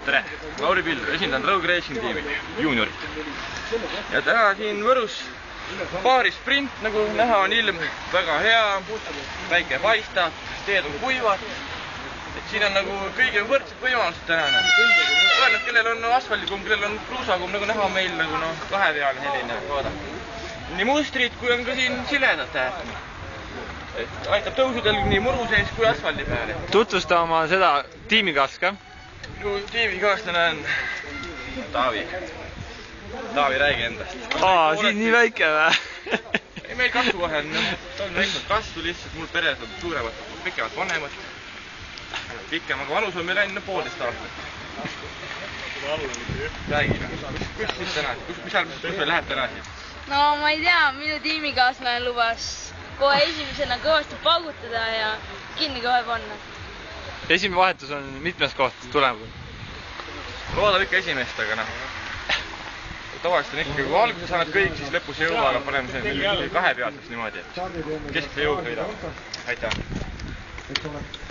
tere, Lauri Pildur, esindan Rogue Racing tiimi, juuniorit. Ja täna siin Võrus paari sprint, nagu näha on ilm väga hea, päike paistab, teed on kuivad. Siin on nagu kõige võrdsed võimalused täna. Mõelnud, kellel on asfaldikumm, kellel on kruusakumm, nagu näha meil nagu kahepeale selline vaadata. Nii mustrid, kui on ka siin siledad tähendab. Aitab tõusudel nii muru sees kui asfaldi peale. Tutvusta oma seda tiimikaaslast ka? Minu tiimikaaslane on Taavi. Taavi, räägi endast. Siin nii väike või? Ei, meil kasvu vahel. Ta on väiksed kasvu lihtsalt. Mul peres on suuremad, pikemad vanemad. Pikem, aga vanus on meil ainult 1,5 aastat. Räägi, kus siis täna? Kus meil läheb täna siis? No ma ei tea, minu tiimikaaslane lubas kohe esimesena kõvasti paugutada ja kinni kohe panna. Esimene vahetus on mitmes koht tulemus? Loodab ikka esimest, aga tavaliselt on ikka, kui alguses annad kõik, siis lõpus ei jõua, aga paneme see kahe pealt niimoodi, et keskse jõuga sõidame. Aitäh!